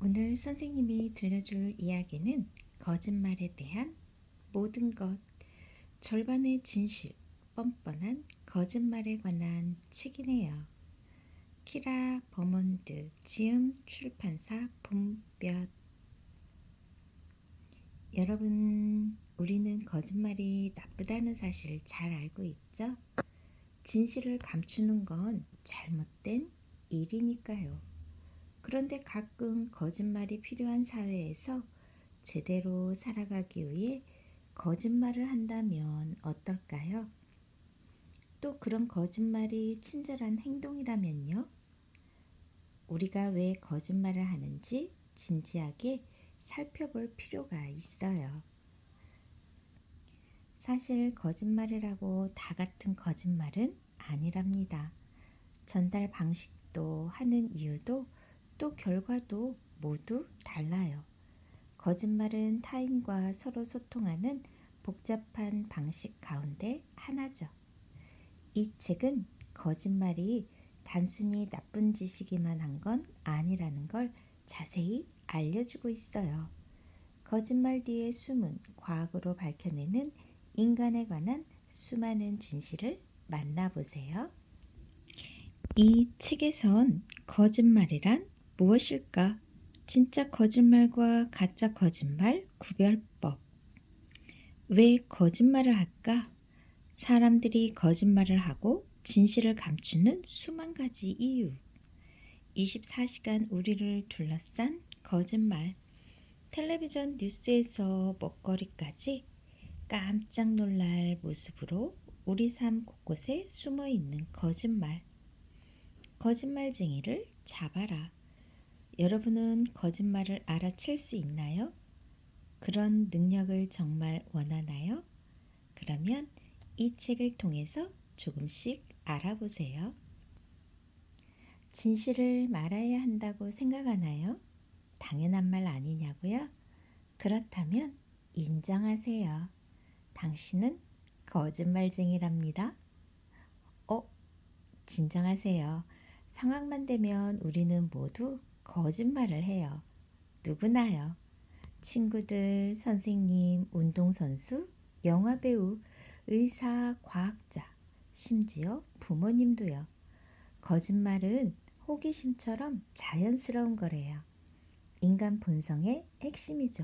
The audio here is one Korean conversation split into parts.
오늘 선생님이 들려줄 이야기는 거짓말에 대한 모든 것, 절반의 진실, 뻔뻔한 거짓말에 관한 책이네요. 키라 버몬드, 지음 출판사 봄볕. 여러분, 우리는 거짓말이 나쁘다는 사실 잘 알고 있죠? 진실을 감추는 건 잘못된 일이니까요. 그런데 가끔 거짓말이 필요한 사회에서 제대로 살아가기 위해 거짓말을 한다면 어떨까요? 또 그런 거짓말이 친절한 행동이라면요? 우리가 왜 거짓말을 하는지 진지하게 살펴볼 필요가 있어요. 사실 거짓말이라고 다 같은 거짓말은 아니랍니다. 전달 방식도 하는 이유도 또 결과도 모두 달라요. 거짓말은 타인과 서로 소통하는 복잡한 방식 가운데 하나죠. 이 책은 거짓말이 단순히 나쁜 짓이기만 한 건 아니라는 걸 자세히 알려주고 있어요. 거짓말 뒤에 숨은 과학으로 밝혀내는 인간에 관한 수많은 진실을 만나보세요. 이 책에선 거짓말이란 무엇일까? 진짜 거짓말과 가짜 거짓말 구별법. 왜 거짓말을 할까? 사람들이 거짓말을 하고 진실을 감추는 수만 가지 이유. 24시간 우리를 둘러싼 거짓말. 텔레비전 뉴스에서 먹거리까지 깜짝 놀랄 모습으로 우리 삶 곳곳에 숨어 있는 거짓말. 거짓말쟁이를 잡아라. 여러분은 거짓말을 알아챌 수 있나요? 그런 능력을 정말 원하나요? 그러면 이 책을 통해서 조금씩 알아보세요. 진실을 말해야 한다고 생각하나요? 당연한 말 아니냐고요? 그렇다면 인정하세요. 당신은 거짓말쟁이랍니다. 진정하세요. 상황만 되면 우리는 모두 거짓말을 해요. 누구나요. 친구들, 선생님, 운동선수, 영화배우, 의사, 과학자, 심지어 부모님도요. 거짓말은 호기심처럼 자연스러운 거래요. 인간 본성의 핵심이죠.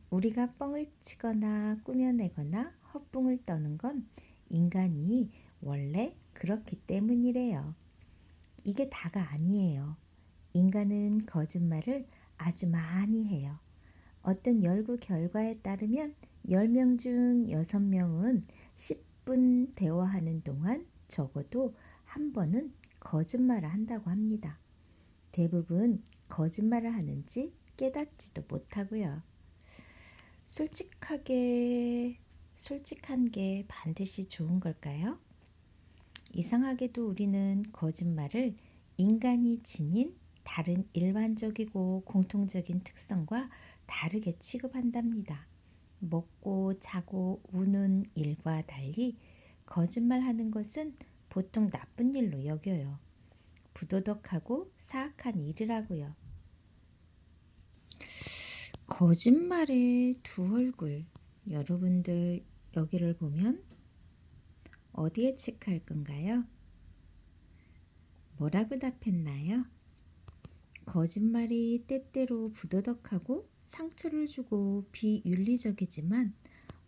우리가 뻥을 치거나 꾸며내거나 헛붕을 떠는 건 인간이 원래 그렇기 때문이래요. 이게 다가 아니에요. 인간은 거짓말을 아주 많이 해요. 어떤 연구 결과에 따르면 10명 중 6명은 10분 대화하는 동안 적어도 한 번은 거짓말을 한다고 합니다. 대부분 거짓말을 하는지 깨닫지도 못하고요. 솔직한 게 반드시 좋은 걸까요? 이상하게도 우리는 거짓말을 인간이 지닌 다른 일반적이고 공통적인 특성과 다르게 취급한답니다. 먹고 자고 우는 일과 달리 거짓말하는 것은 보통 나쁜 일로 여겨요. 부도덕하고 사악한 일이라고요. 거짓말의 두 얼굴. 여러분들 여기를 보면 어디에 체크할 건가요? 뭐라고 답했나요? 거짓말이 때때로 부도덕하고 상처를 주고 비윤리적이지만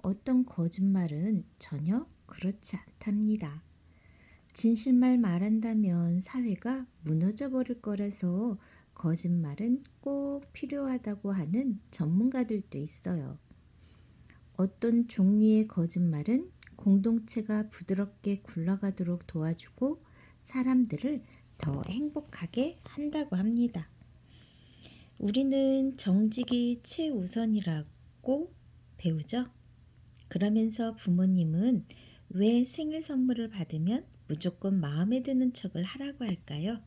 어떤 거짓말은 전혀 그렇지 않답니다. 진실만 말한다면 사회가 무너져 버릴 거라서 거짓말은 꼭 필요하다고 하는 전문가들도 있어요. 어떤 종류의 거짓말은 공동체가 부드럽게 굴러가도록 도와주고 사람들을 더 행복하게 한다고 합니다. 우리는 정직이 최우선이라고 배우죠. 그러면서 부모님은 왜 생일 선물을 받으면 무조건 마음에 드는 척을 하라고 할까요?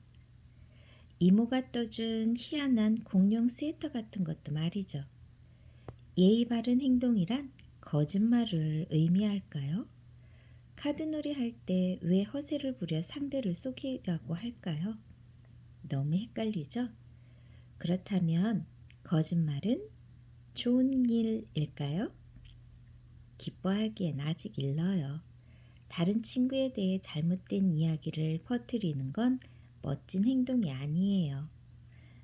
이모가 떠준 희한한 공룡 스웨터 같은 것도 말이죠. 예의 바른 행동이란 거짓말을 의미할까요? 카드놀이 할 때 왜 허세를 부려 상대를 속이라고 할까요? 너무 헷갈리죠? 그렇다면 거짓말은 좋은 일일까요? 기뻐하기엔 아직 일러요. 다른 친구에 대해 잘못된 이야기를 퍼뜨리는 건 멋진 행동이 아니에요.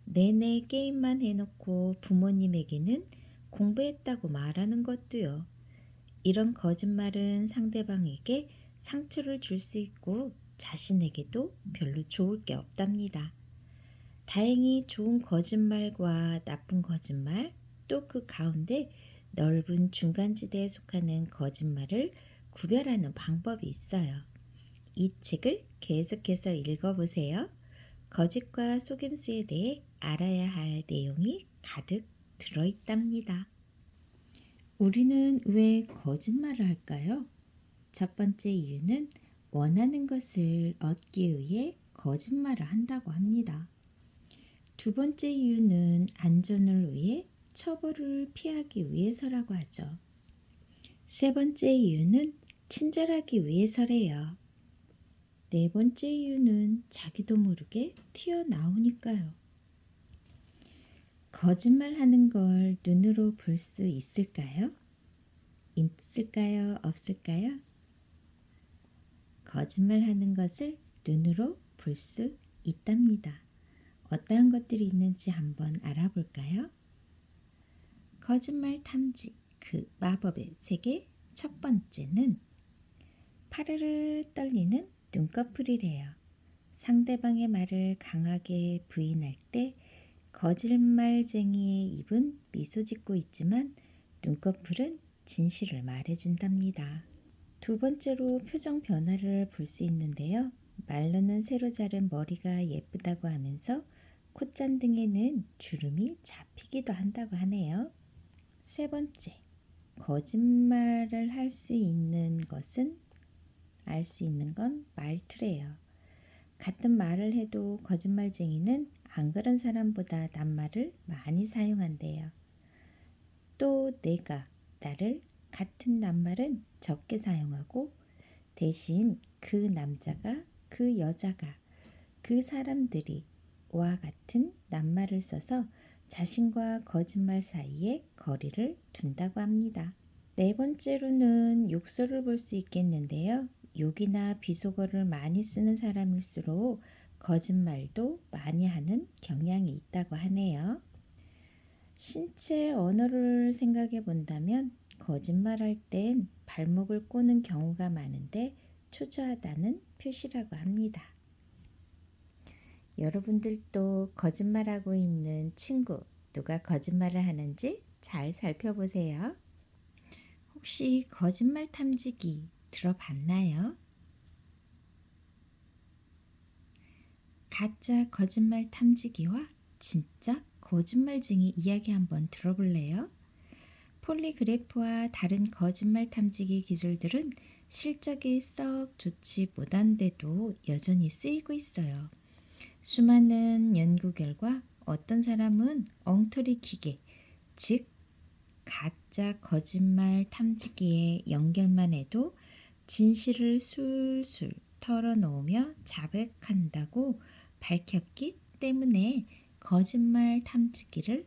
내내 게임만 해놓고 부모님에게는 공부했다고 말하는 것도요. 이런 거짓말은 상대방에게 상처를 줄 수 있고 자신에게도 별로 좋을 게 없답니다. 다행히 좋은 거짓말과 나쁜 거짓말, 또 그 가운데 넓은 중간지대에 속하는 거짓말을 구별하는 방법이 있어요. 이 책을 계속해서 읽어보세요. 거짓과 속임수에 대해 알아야 할 내용이 가득 들어있답니다. 우리는 왜 거짓말을 할까요? 첫 번째 이유는 원하는 것을 얻기 위해 거짓말을 한다고 합니다. 두 번째 이유는 안전을 위해 처벌을 피하기 위해서라고 하죠. 세 번째 이유는 친절하기 위해서래요. 네 번째 이유는 자기도 모르게 튀어나오니까요. 거짓말하는 걸 눈으로 볼 수 있을까요? 있을까요? 없을까요? 거짓말하는 것을 눈으로 볼 수 있답니다. 어떠한 것들이 있는지 한번 알아볼까요? 거짓말 탐지, 그 마법의 세계 첫 번째는 파르르 떨리는 눈꺼풀이래요. 상대방의 말을 강하게 부인할 때 거짓말쟁이의 입은 미소 짓고 있지만 눈꺼풀은 진실을 말해준답니다. 두 번째로 표정 변화를 볼 수 있는데요. 말로는 새로 자른 머리가 예쁘다고 하면서 콧잔등에는 주름이 잡히기도 한다고 하네요. 세 번째, 거짓말을 할 수 있는 것은 알 수 있는 건 말투래요. 같은 말을 해도 거짓말쟁이는 안 그런 사람보다 낱말을 많이 사용한대요. 또 내가, 나를 같은 낱말은 적게 사용하고 대신 그 남자가, 그 여자가, 그 사람들이 와 같은 낱말을 써서 자신과 거짓말 사이에 거리를 둔다고 합니다. 네 번째로는 욕설을 볼 수 있겠는데요. 욕이나 비속어를 많이 쓰는 사람일수록 거짓말도 많이 하는 경향이 있다고 하네요. 신체 언어를 생각해 본다면 거짓말할 땐 발목을 꼬는 경우가 많은데 초조하다는 표시라고 합니다. 여러분들도 거짓말하고 있는 친구, 누가 거짓말을 하는지 잘 살펴보세요. 혹시 거짓말 탐지기 들어봤나요? 가짜 거짓말 탐지기와 진짜 거짓말쟁이 이야기 한번 들어볼래요? 폴리그래프와 다른 거짓말 탐지기 기술들은 실적이 썩 좋지 못한데도 여전히 쓰이고 있어요. 수많은 연구 결과 어떤 사람은 엉터리 기계, 즉 가짜 거짓말 탐지기에 연결만 해도 진실을 술술 털어놓으며 자백한다고 밝혔기 때문에 거짓말 탐지기를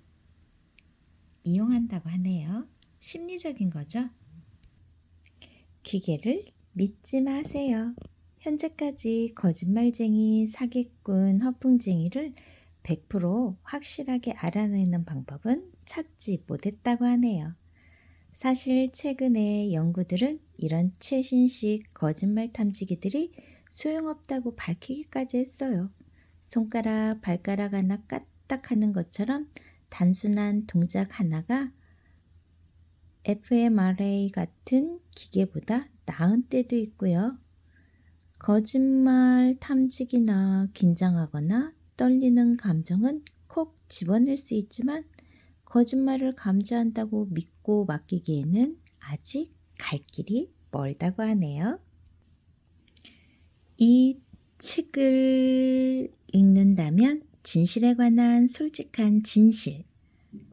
이용한다고 하네요. 심리적인 거죠. 기계를 믿지 마세요. 현재까지 거짓말쟁이, 사기꾼, 허풍쟁이를 100% 확실하게 알아내는 방법은 찾지 못했다고 하네요. 사실 최근에 연구들은 이런 최신식 거짓말 탐지기들이 소용없다고 밝히기까지 했어요. 손가락, 발가락 하나 까딱하는 것처럼 단순한 동작 하나가 fMRI 같은 기계보다 나은 때도 있고요. 거짓말 탐지기나 긴장하거나 떨리는 감정은 콕 집어낼 수 있지만 거짓말을 감지한다고 믿고 맡기기에는 아직 갈 길이 멀다고 하네요. 이 책을 읽는다면 진실에 관한 솔직한 진실,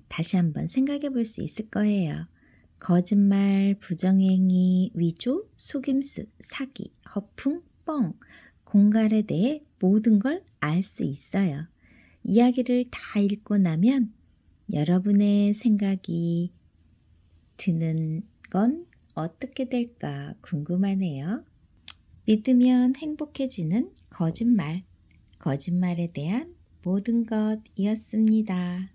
다시 한번 생각해 볼 수 있을 거예요. 거짓말, 부정행위, 위조, 속임수, 사기, 허풍, 뻥, 공갈에 대해 모든 걸 알 수 있어요. 이야기를 다 읽고 나면 여러분의 생각이 드는 건 어떻게 될까 궁금하네요. 믿으면 행복해지는 거짓말, 거짓말에 대한 모든 것이었습니다.